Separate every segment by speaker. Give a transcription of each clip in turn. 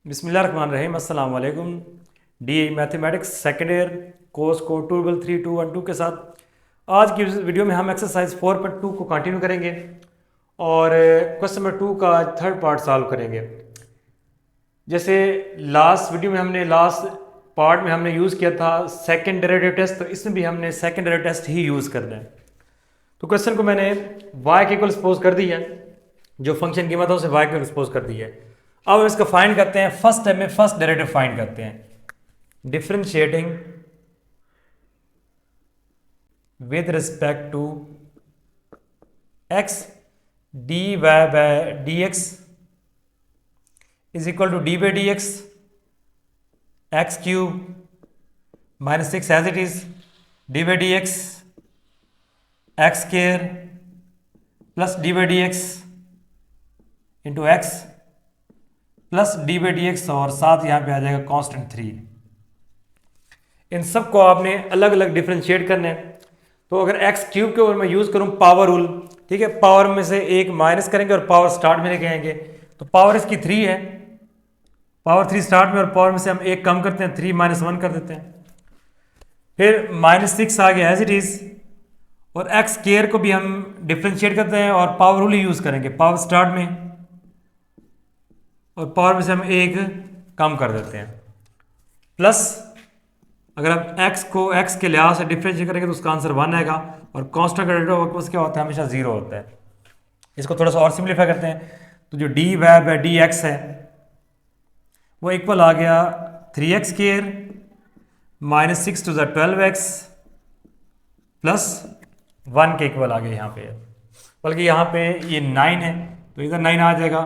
Speaker 1: बिस्मिल्लाहिर्रहमानिर्रहीम अस्सलाम वालेकुम। D mathematics second year course को 233 के साथ आज की इस वीडियो में हम एक्सरसाइज 4.2 को कंटिन्यू करेंगे और क्वेश्चन नंबर 2 का थर्ड पार्ट सॉल्व करेंगे। जैसे लास्ट वीडियो में लास्ट पार्ट में हमने यूज़ किया था सेकेंड डेरिवेटिव टेस्ट, तो इसमें भी हमने सेकेंड डेरिवेटिव टेस्ट ही यूज़ करना है। तो क्वेश्चन को मैंने y के इक्वल सपोज कर दिया है, जो फंक्शन की मदद से y के इक्वल सपोज कर दिया है। अब हम इसका फाइंड करते हैं। फर्स्ट स्टेप में फर्स्ट डेरिवेटिव फाइंड करते हैं, differentiating with respect to x dy by dx is equal to d by d x x cube minus 6 as it is d by d x x square plus d by d x into x plus d by d x और साथ यहाँ पे आ जाएगा constant 3। इन सब को आपने अलग अलग डिफरेंशिएट करना है। तो अगर एक्स क्यूब के ऊपर मैं यूज़ करूँ पावर रूल, ठीक है, पावर में से एक माइनस करेंगे और पावर स्टार्ट में लेके आएंगे, तो पावर इसकी 3 है, पावर 3 स्टार्ट में, और पावर में से हम एक कम करते हैं, 3 - 1 कर देते हैं। फिर -6 आ गया एज इट इज़, और एक्स स्क्वायर को भी हम डिफरेंशिएट करते हैं और पावर रूल ही यूज़ करेंगे, पावर स्टार्ट में और पावर में से हम एक कम कर देते हैं। प्लस अगर आप x को x के लिहाज से डिफरेंशिएट करेंगे तो उसका आंसर 1 आएगा, और कांस्टेंट का डेरिवेटिव क्या होता है, हमेशा 0 होता है। इसको थोड़ा सा और सिंप्लीफाई करते हैं, तो जो dy बाय डी एक्स है वो इक्वल आ गया 3x square minus 6 to the 12x plus 1 के इक्वल आ गया यहाँ पे, बल्कि यहाँ पे ये 9 है तो इधर 9 आ जाएगा,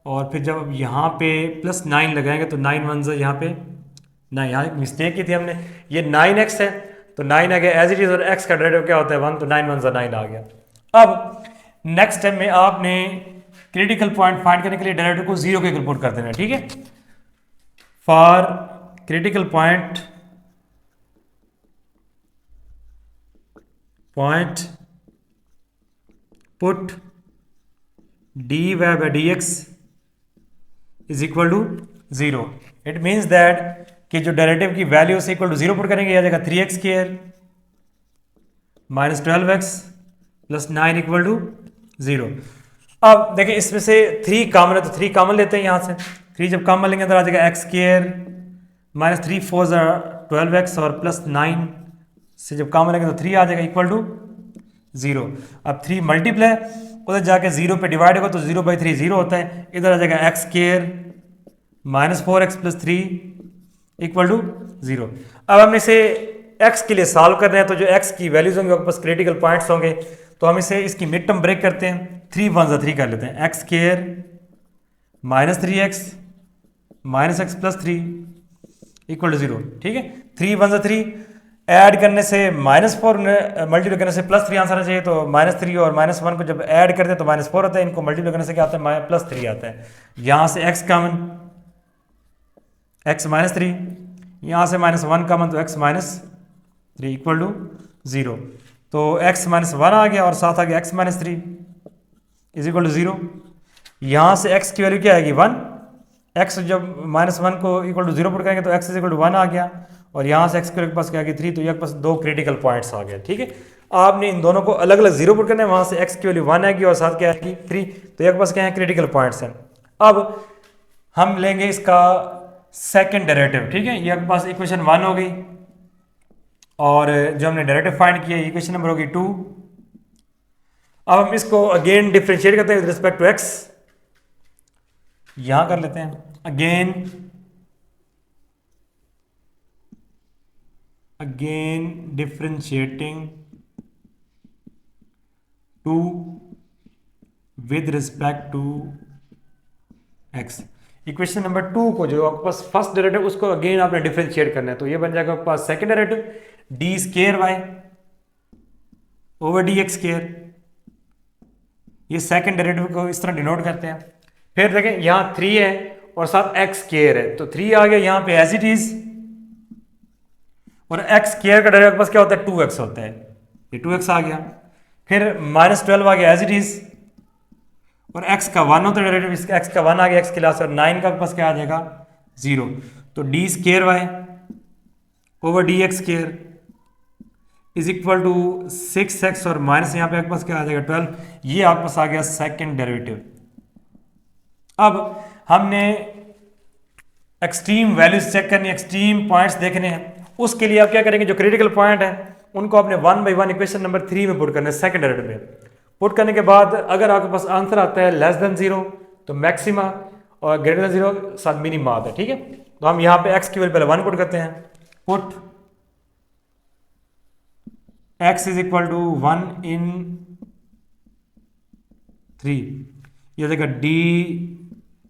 Speaker 1: और फिर जब यहाँ पे प्लस 9 लगाएंगे तो 9 1 से यहाँ पे 9, यहाँ मिस्टेक की थी हमने, ये 9x है तो 9 आ गया एज इट इज, और x का डेरिवेटिव क्या होता है 1, तो 9 1 से 9 आ गया। अब नेक्स्ट स्टेप में आपने क्रिटिकल पॉइंट फाइंड करने के लिए डेरिवेटिव को 0 के इक्वल पुट कर देना है, ठीक है। For critical point put dy by dx is equal to 0। It means that कि जो डेरिवेटिव की वैल्यू से इक्वल टू 0 पुट करेंगे, आ जाएगा 3x square minus 12x plus 9 equal to 0। अब देखिए इसमें से 3 कॉमन है तो 3 कॉमन लेते हैं यहाँ से, 3 जब कॉमन लेंगे तो आ जाएगा x स्क्वायर माइनस 3 4 12x और प्लस 9 से जब कॉमन लेंगे तो 3 आ जाएगा इक्वल टू 0। अब 3 मल्टीप्लाई उधर जाके 0 पे डिवाइड होगा तो 0/3 0 होता है, इधर आ जाएगा x square minus 4x plus 3 equal to 0। अब हमने इसे x के लिए सॉल्व कर रहे हैं, तो जो x की वैल्यूज होंगे आपके पास क्रिटिकल पॉइंट्स होंगे, तो हम इसे इसकी मिड टर्म ब्रेक करते हैं, 3 1 3 कर लेते हैं, x square minus 3x minus x plus 3 equal to 0, ठीक है। 3 1 3 ऐड करने से -4 मल्टीप्लाई करने से +3 आंसर आना चाहिए, तो -3 और -1 को जब ऐड करते हैं तो -4 होता है, इनको मल्टीप्लाई करने से क्या आता है +3 आता है। यहाँ से x कॉमन, x -3, यहाँ से -1 कॉमन तो x -3 इक्वल टू 0, तो x -1 आ गया और साथ आ गया x -3 इज इक्वल टू 0। यहाँ से x की वैल्यू क्या आएगी 1, x जब -1 को इक्वल टू 0 पुट करेंगे तो x इज इक्वल टू 1 आ गया, और यहाँ से x के पास क्या आ गया 3, तो ये पास 2 क्रिटिकल पॉइंट्स आ गए, ठीक है। आपने इन दोनों को अलग अलग 0 पुट करना है, वहाँ से x की वैल्यू 1 आएगी और साथ क्या आएगी 3, तो ये पास क्या है क्रिटिकल पॉइंट्स हैं। अब हम लेंगे इसका सेकेंड डेरिवेटिव, ठीक है। ये आपके पास इक्वेशन 1 हो गई, और जो हमने डेरिवेटिव फाइंड किया इक्वेशन नंबर होगी 2। अब हम इसको अगेन डिफरेंशिएट करते हैं विद रिस्पेक्ट टू x, यहां कर लेते हैं again differentiating to with respect to x। Equation number 2 को जो आपके पास फर्स्ट डेरिवेटिव उसको अगेन आपने डिफरेंशिएट करना है, तो ये बन जाएगा आपके पास second derivative d square y over d x square. ये सेकंड डेरिवेटिव को इस तरह डिनोट करते हैं। फिर देखें यहाँ 3 है और साथ एक्स स्क्वायर है, तो 3 आ गया यहाँ पे एज इट इज, और एक्स स्क्वायर का डेरिवेटिव पास क्या होता है 2x होता है, ये 2x आ गया। फिर -12 आ गया एज इट इज, और x का 1 होता है डेरिवेटिव, इसका x का 1 आ गया x के लास्ट, और 9 का पास क्या आ जाएगा 0, तो d square y over d x square is equal to 6x और माइनस यहाँ पे आपके पास क्या आ जाएगा 12, ये आपके पास आ गया सेकंड डेरिवेटिव। अब हमने एक्सट्रीम वैल्यूज चेक करनी है, एक्सट्रीम पॉइंट्स देखने हैं, उसके लिए आप क्या करेंगे, जो क्रिटिकल पॉइंट है उनको आपने 1 बाई 1 इक्वेशन नंबर 3 में पुट करना है, सेकंड डेरिवेटिव में पुट करने के बाद अगर आपके पास आंसर आता है लेस देन 0 तो मैक्सिमा और ग्रेटर देन 0 साथ मिनिमा आता है, ठीक है। तो हम यहाँ पे x की वैल्यू पहले 1 पुट करते हैं, put x is equal to 1 in 3, ये हो जाएगा d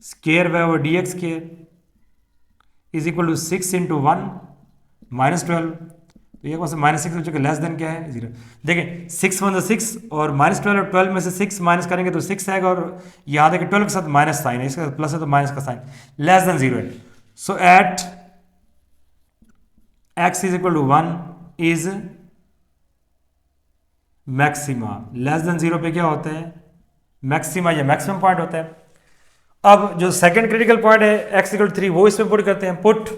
Speaker 1: square y over d x square is equal to 6 into 1 minus 12, तो ये माइनस 6 हो चुका, लेस देन क्या है 0। देखिए 6 1 6 और माइनस 12 और 12 में से 6 माइनस करेंगे तो 6 आएगा, और याद है कि 12 के साथ माइनस साइन है, इसके साथ प्लस है तो माइनस का साइन, लेस देन 0 है। So at x is equal to 1 is maxima, less than 0 पे क्या होता है मैक्सिमा या मैक्सिमम पॉइंट होता है। अब जो सेकंड क्रिटिकल पॉइंट है x इक्वल टू 3 वो इसमें पुट करते हैं, put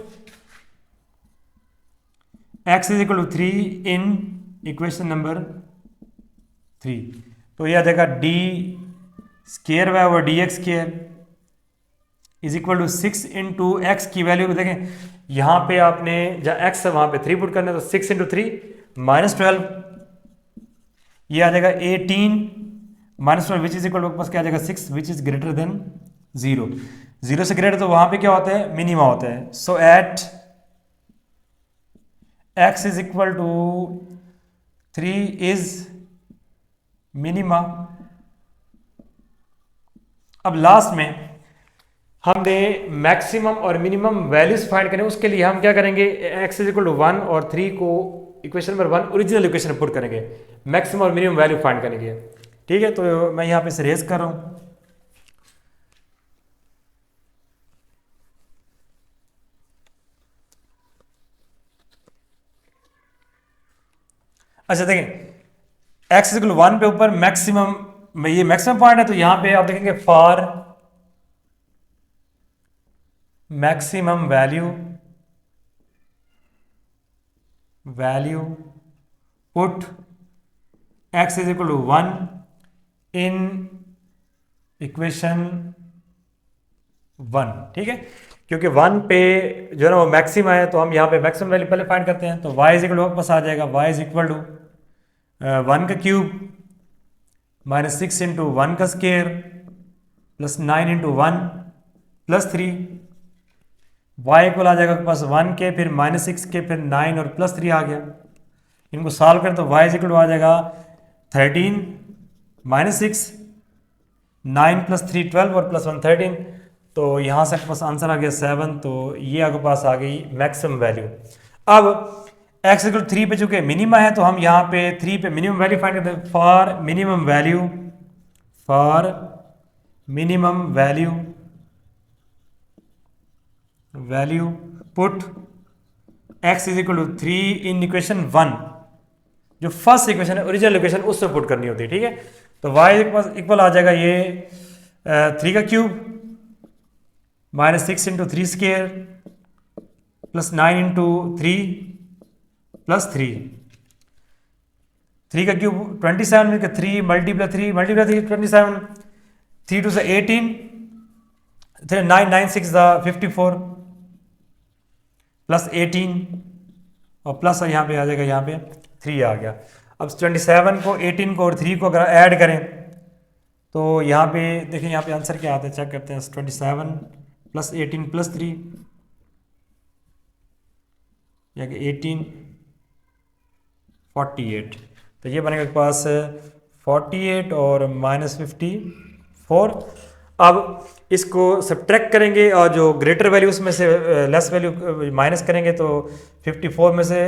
Speaker 1: x is equal to 3 in equation number 3, तो यह आ जाएगा d square y over d x square is equal to 6 into x की वैल्यू देखें, यहाँ पे आपने जहाँ x है वहाँ पे 3 पुट करना है, तो 6 इंटू 3 माइनस 12, ये आ जाएगा 18 minus 12 which is equal to पास क्या आ जाएगा 6 विच इज ग्रेटर देन 0, 0 से ग्रेटर तो वहाँ पे क्या होता है मिनिमा होता है। So at x is equal to 3 is minima. अब लास्ट में हमने मैक्सिमम और मिनिमम वैल्यूज फाइंड करें, उसके लिए हम क्या करेंगे, x इज इक्वल टू 1 और 3 को इक्वेशन नंबर 1 ओरिजिनल इक्वेशन में पुट करेंगे, मैक्सिमम और मिनिमम वैल्यू फाइंड करेंगे, ठीक है। तो मैं यहाँ पे इसे रेज कर रहा हूँ। अच्छा देखें x इक्वल 1 पे ऊपर मैक्सिमम में ये मैक्सिमम पॉइंट है, तो यहां पे आप देखेंगे for maximum value put x is equal to 1 in equation 1, ठीक है, क्योंकि 1 पे जो है ना वो मैक्सिमम है, तो हम यहाँ पे मैक्सिमम वैल्यू पहले फाइंड करते हैं। तो y इज इक्वल टू वापस आ जाएगा y इज इक्वल टू 1 का क्यूब माइनस 6 इंटू 1 का square plus 9 into 1 plus 3, y equal आ जाएगा पास 1 के फिर माइनस 6 के फिर 9 और प्लस 3 आ गया। इनको सॉल्व करें तो y इज इक्वल टू आ जाएगा 13 माइनस 6 9 प्लस 3 12 और प्लस 1 13, तो यहाँ से आपके पास आंसर आ गया 7, तो ये आपके पास आ गई मैक्सिमम वैल्यू। अब x इक्वल 3 पे चूंकि मिनिमा है तो हम यहाँ पे 3 पे मिनिमम वैल्यू फाइंड करते हैं, for minimum value put x is equal to 3 in equation 1, जो फर्स्ट इक्वेशन है ओरिजिनल इक्वेशन उसमें पुट करनी होती है, ठीक है। तो y इक्वल आ जाएगा ये 3 का cube minus 6 into 3 square plus 9 into 3 plus 3 का क्यूब 27 में 3 मल्टीप्लाई 3 27, 3 टू से 18, 9 9 6 54 प्लस 18 और प्लस यहाँ पे आ जाएगा, यहाँ पे 3 आ गया। अब 27 को 18 को और 3 को अगर ऐड करें तो यहाँ पे देखिए यहाँ पे आंसर क्या आता है, चेक करते हैं। 27 प्लस 18 प्लस 3 या 18 48, तो ये बनेगा पास 48 और माइनस 54। अब इसको सब्ट्रैक्ट करेंगे और जो ग्रेटर वैल्यू उसमें से लेस वैल्यू माइनस करेंगे, तो 54 में से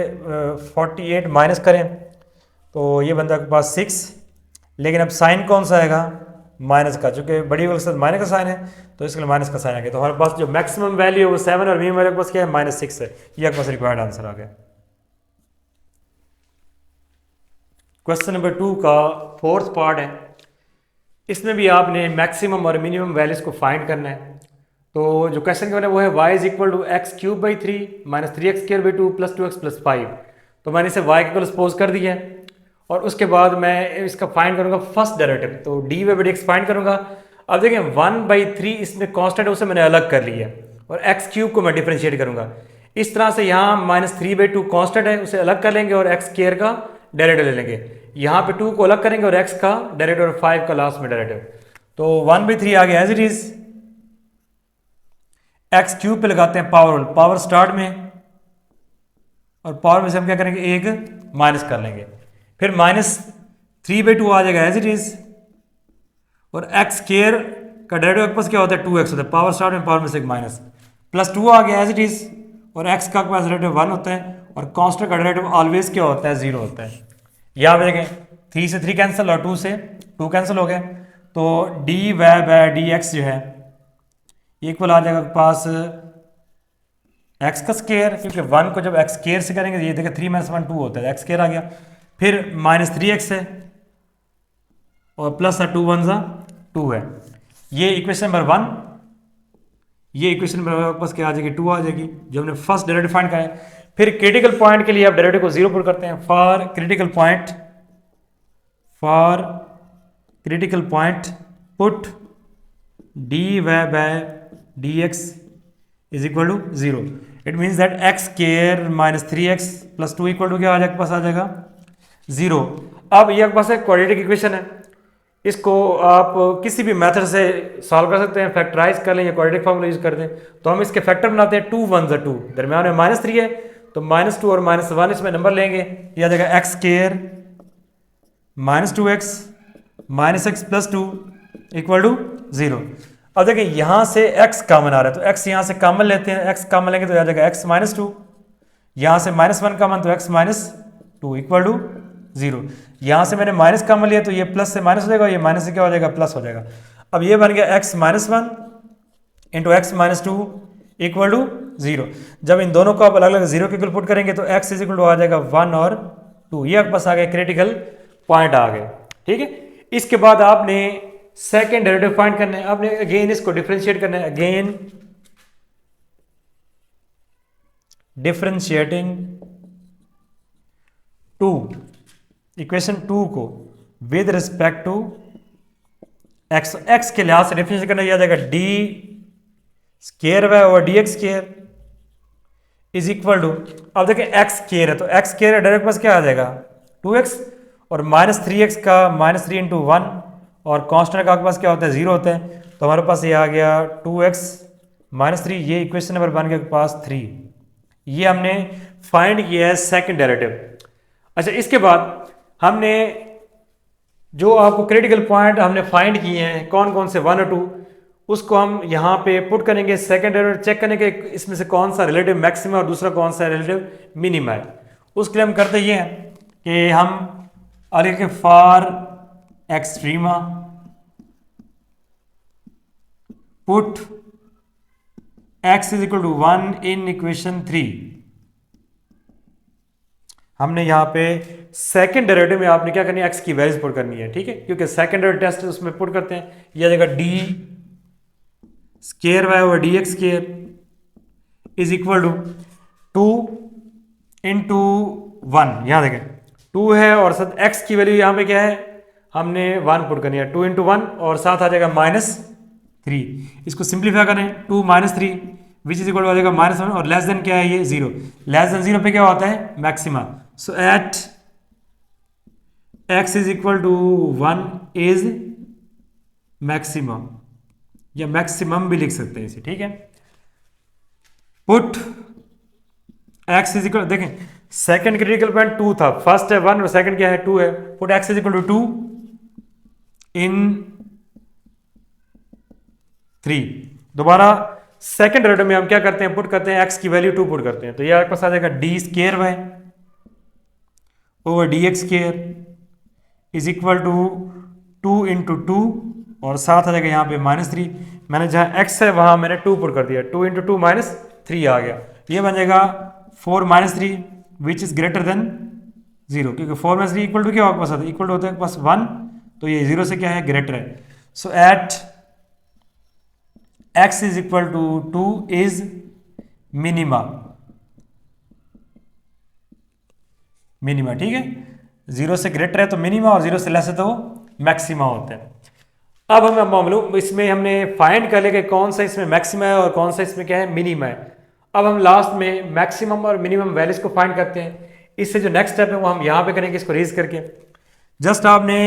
Speaker 1: 48 माइनस करें तो ये बनता है पास 6, लेकिन अब साइन कौन सा आएगा माइनस का, चूंकि बड़ी वैल्यू के साथ माइनस का साइन है तो इसके लिए माइनस का साइन आ गया। तो हमारे पास जो मैक्सिमम वैल्यू है वो 7 और मिनिमम वैल्यू के पास क्या है -6 है। ये आपके पास रिक्वायर्ड आंसर आ गया। क्वेश्चन नंबर 2 का फोर्थ पार्ट है, इसमें भी आपने मैक्सिमम और मिनिमम वैल्यूज को फाइंड करना है। तो जो क्वेश्चन के वो है y is equal to x cube by 3 minus 3x² by 2 plus 2x plus 5। तो मैंने इसे y के इक्वल सपोज कर दिया है और उसके बाद मैं इसका फाइंड करूंगा फर्स्ट डेरिवेटिव, तो D by d x find करूंगा। अब देखें 1/3 इसमें कांस्टेंट है, उसे मैंने अलग कर लिया और एक्स क्यूब को मैं डिफरेंशिएट करूंगा। इस तरह से यहाँ -3/2 कांस्टेंट है, उसे अलग कर लेंगे और एक्स स्क्वायर का डेरिवेटिव ले लेंगे। यहाँ पे 2 को अलग करेंगे और एक्स का डेरिवेटिव और 5 का लास्ट में डेरिवेटिव। तो 1/3 आ गया as it is. X cube पे लगाते हैं पावर, पावर स्टार्ट में और पावर में से हम क्या करेंगे एक माइनस कर लेंगे, फिर -3/2 आ जाएगा एज इट इज। और एक्स स्क्वायर का डेरिवेटिव के पास क्या होता है 2x होता है, पावर स्टार्ट में पावर में से एक माइनस, प्लस 2 आ गया एज इट इज। और x का पास डेरिवेटिव 1 होता है और कांस्टेंट का डेरिवेटिव ऑलवेज क्या होता है 0 होता है। यहाँ पे देखें 3 से 3 कैंसिल और 2 से 2 कैंसिल हो गए, तो d y by d x जो है इक्वल आ जाएगा पास एक्स का स्क्वायर, क्योंकि 1 को जब एक्स स्क्वायर से करेंगे ये देखिए 3 - 1 2 होता है, एक्स स्क्वायर आ गया, फिर -3x है और प्लस 2 1 2 है। ये इक्वेशन नंबर 1। ये इक्वेशन नंबर पास क्या आ जाएगी 2 आ जाएगी, जो हमने फर्स्ट डेरिवेटिव फाइंड करा है। फिर क्रिटिकल पॉइंट के लिए आप डेरिवेटिव को 0 पुट करते हैं। For critical point put d y by d x is equal to 0। It means that x square -3x plus 2 equal to क्या आ जाएगा, पास आ जाएगा 0। अब ये आपके पास एक क्वाड्रेटिक इक्वेशन है, इसको आप किसी भी मेथड से सॉल्व कर सकते हैं, फैक्टराइज कर लें या क्वाड्रेटिक फॉर्मूला यूज कर दें। तो हम इसके फैक्टर बनाते हैं, 2 1 2, दरम्यान में -3 है तो -2 और -1 इसमें नंबर लेंगे, यह आ जाएगा x square -2x -x plus 2 equal to 0। अब देखिए यहां से x कॉमन आ रहा है तो x यहां से कॉमन लेते हैं, x कॉमन लेंगे तो आ जाएगा x -2, यहां से -1 कॉमन तो x -2 इक्वल टू 0। यहां से मैंने माइनस कॉमन लिया तो ये प्लस से माइनस हो जाएगा, ये माइनस से क्या हो जाएगा प्लस हो जाएगा। अब ये बन गया x -1 into x -2 equal to 0। जब इन दोनों को आप अलग अलग 0 के इक्वल पुट करेंगे तो x इज इक्वल टू आ जाएगा 1 और 2। ये आपके पास आ गया क्रिटिकल पॉइंट आ गए, ठीक है। इसके बाद आपने सेकेंड डेरिवेटिव फाइंड करना है, आपने अगेन इसको डिफरेंशिएट करना है, अगेन डिफरेंशिएटिंग 2 इक्वेशन 2 को with respect to x, x के लिहाज से डिफरेंशिएट करना यह आ जाएगा d square y over d x square is equal to, अब देखिए एक्स स्क्वायर है तो एक्स स्क्वायर डायरेक्ट पास क्या आ जाएगा 2x और -3x का -3 इंटू 1 और कांस्टेंट का आपके पास क्या होता है 0 होता है, तो हमारे पास ये आ गया 2x -3। ये इक्वेशन नंबर बन गया आपके पास 3। ये हमने फाइंड किया है सेकंड डेरिवेटिव। अच्छा, इसके बाद हमने जो आपको क्रिटिकल पॉइंट हमने फाइंड किए हैं कौन कौन से 1 और 2, उसको हम यहाँ पे पुट करेंगे। सेकंड डेरिवेटिव चेक करेंगे इसमें से कौन सा रिलेटिव मैक्सिमम और दूसरा कौन सा रिलेटिव मिनिमम है। उसके लिए हम करते ये हैं कि हम आगे के for extrema put x is equal to 1 in equation 3। हमने यहाँ पे सेकंड डेरिवेटिव में आपने क्या करनी है, x की वैल्यूज पुट करनी है, ठीक है, क्योंकि सेकंड डेरिवेटिव टेस्ट उसमें पुट करते हैं। यह आ जाएगा d square y over d x square is equal to 2 into 1। यहाँ देखें 2 है और साथ x की वैल्यू यहाँ पे क्या है, हमने 1 पुट करनी है, 2 इंटू 1 और साथ आ जाएगा -3। इसको सिंप्लीफाई करें, 2 -3 विच इज इक्वल टू आ जाएगा -1 और लेस देन क्या है ये 0। लेस देन 0 पे क्या होता है maxima. So at x is equal to 1 is maximum, या मैक्सिमम भी लिख सकते हैं इसे, ठीक है। पुट x इज इक्वल, देखें सेकंड क्रिटिकल पॉइंट 2 था, फर्स्ट है 1 और सेकंड क्या है 2 है। Put x is equal to 2 in 3। दोबारा सेकंड डेरिवेटिव में हम क्या करते हैं, पुट करते हैं x की वैल्यू 2 पुट करते हैं, तो ये आपके पास आ जाएगा d square y over d x square is equal to 2 into 2 और साथ आ जाएगा यहाँ पे -3। मैंने जहाँ x है वहाँ मैंने 2 पुट कर दिया, 2 इंटू 2 -3 आ गया। ये बन जाएगा 4 -3 विच इज ग्रेटर देन 0, क्योंकि 4 -3 इक्वल टू क्या आपके पास आता है, इक्वल टू होता है पास 1, तो ये 0 से क्या है ग्रेटर है। So at x is equal to 2 is minima, minima, ठीक है। 0 से ग्रेटर है तो मिनिमा और 0 से लेस है तो मैक्सिमा होता है। अब हमें मालूम, इसमें हमने फाइंड कर लिया कि कौन सा इसमें मैक्सिमा है और कौन सा इसमें क्या है, मिनिमा है। अब हम लास्ट में मैक्सिमम और मिनिमम वैल्यूज को फाइंड करते हैं। इससे जो नेक्स्ट स्टेप है वो हम यहाँ पे करेंगे, इसको रेज करके। जस्ट आपने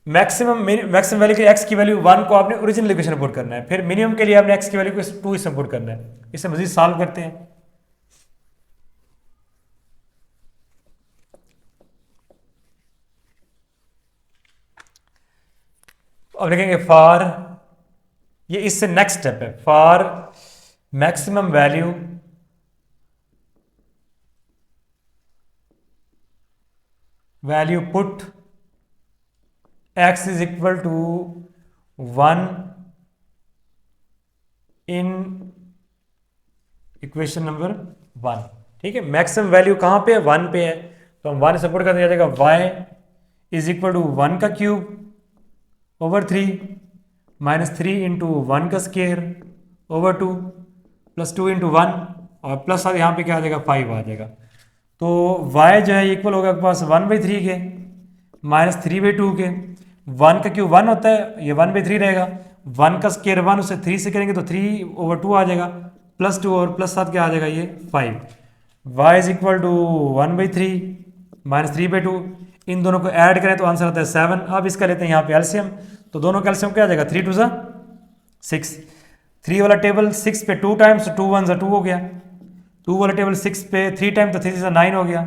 Speaker 1: मैक्सिमम वैल्यू के x की वैल्यू 1 को आपने ओरिजिनल इक्वेशन पुट करना है, फिर मिनिमम के लिए आपने x की वैल्यू को 2 इसमें पुट करना है। इसे मजीद सॉल्व करते हैं। अब लिखेंगे फॉर, ये इससे नेक्स्ट स्टेप है, for maximum value put x is equal to 1 in equation number 1, ठीक है। मैक्सिमम वैल्यू कहां पे है, 1 पे है, तो हम 1 से पुट कर दिया जाएगा y इज इक्वल टू 1 का क्यूब ओवर 3 माइनस 3 इंटू 1 का स्केयर ओवर 2 प्लस 2 इंटू 1 और प्लस यहाँ पे क्या आ जाएगा, 5 आ जाएगा। तो y जो है इक्वल होगा आपके पास 1/3 के माइनस 3/2 के। 1 का क्यूब 1 होता है, ये 1/3 रहेगा। 1 का स्केयर 1, उसे 3 से करेंगे तो 3/2 आ जाएगा, प्लस 2 और प्लस 7 क्या आ जाएगा, ये 5। y is equal to 1/3 minus 3/2, इन दोनों को ऐड करें तो आंसर आता है 7। अब इसका लेते हैं यहाँ पे एलसीएम, तो दोनों का एलसीएम क्या आ जाएगा, 3 2 6। 3 वाला टेबल 6 पे 2 टाइम्स, तो 2 1 2 हो गया। 2 वाला टेबल 6 पे 3 टाइम, तो 3 से 9 हो गया।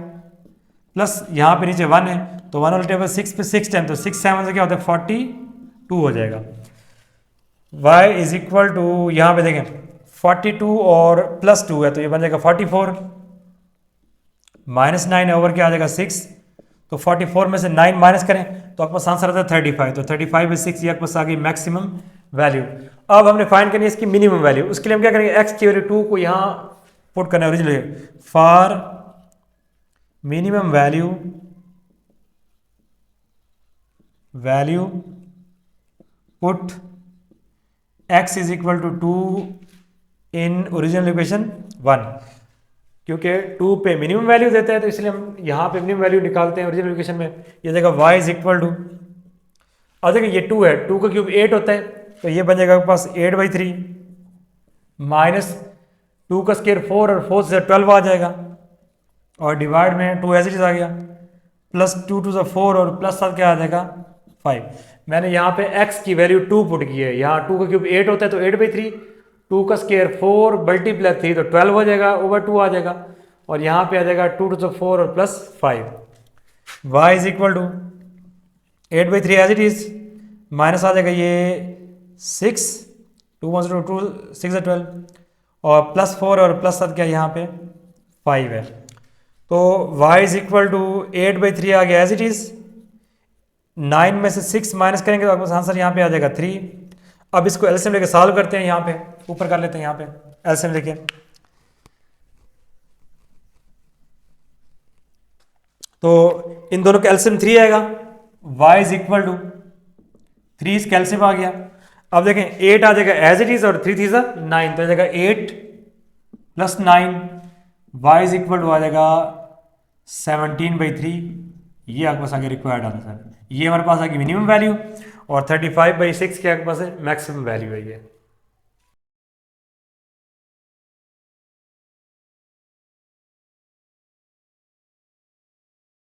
Speaker 1: प्लस यहाँ पे नीचे 1 है, तो 1 वाला टेबल 6 पे 6 टाइम, तो 6 7 से क्या होता है, 42 हो जाएगा। y इज इक्वल टू, यहाँ पे देखें 42 और प्लस 2 है, तो ये बन जाएगा 44 माइनस 9 ओवर क्या आ जाएगा 6, तो 44 में से 9 माइनस करें तो आपके पास आंसर आता है 35। तो 35/6 ये आपके पास आ गई मैक्सिमम वैल्यू। अब हमने फाइंड करनी है इसकी मिनिमम वैल्यू। उसके लिए हम क्या करेंगे, x की वैल्यू 2 को यहाँ पुट करना है original, for minimum value put x is equal to 2 in original equation 1, क्योंकि 2 पे मिनिमम वैल्यू देता है तो इसलिए हम यहाँ पे मिनिमम वैल्यू निकालते हैं ओरिजिनल इक्वेशन में। ये देगा y इज इक्वल टू, और देखिए ये 2 है, 2 का क्यूब 8 होता है, तो ये बन जाएगा आपके पास 8/3 माइनस 2 का स्केयर 4 और 4 से 12 आ जाएगा, और डिवाइड में 2 एज इट इज आ गया, प्लस 2 2 4 और प्लस 7 क्या आ जाएगा 5। मैंने यहाँ पे x की वैल्यू 2 पुट की है, यहाँ 2 का क्यूब 8 होता है तो 8/3, 2 का स्केयर 4 मल्टीप्लाई 3 तो 12 हो जाएगा, ओवर 2 आ जाएगा, और यहाँ पे आ जाएगा 2 2 4 और plus 5। y is equal to 8/3 as it is, minus आ जाएगा ये 6, 2 1 2 6 12, और प्लस 4 और प्लस 7 क्या यहाँ पे 5 है। तो y इज इक्वल टू 8/3 आ गया एज इट इज, 9 में से 6 माइनस करेंगे तो आपको आंसर यहाँ पे आ जाएगा 3। अब इसको एलसीएम लेके सॉल्व करते हैं, यहाँ पे ऊपर कर लेते हैं, यहाँ पे एलसीएम लेके। तो इन दोनों का एलसीएम 3 आएगा, y इज इक्वल टू 3 इसका एलसीएम आ गया। अब देखें 8 आ जाएगा एज इट इज और 3 3 9, तो आ जाएगा 8 plus 9, y is equal to आ जाएगा 17/3। ये आपके पास आगे रिक्वायर्ड आंसर, ये हमारे पास आगे मिनिमम वैल्यू, और 35/6 के आपके पास है मैक्सिमम वैल्यू है ये।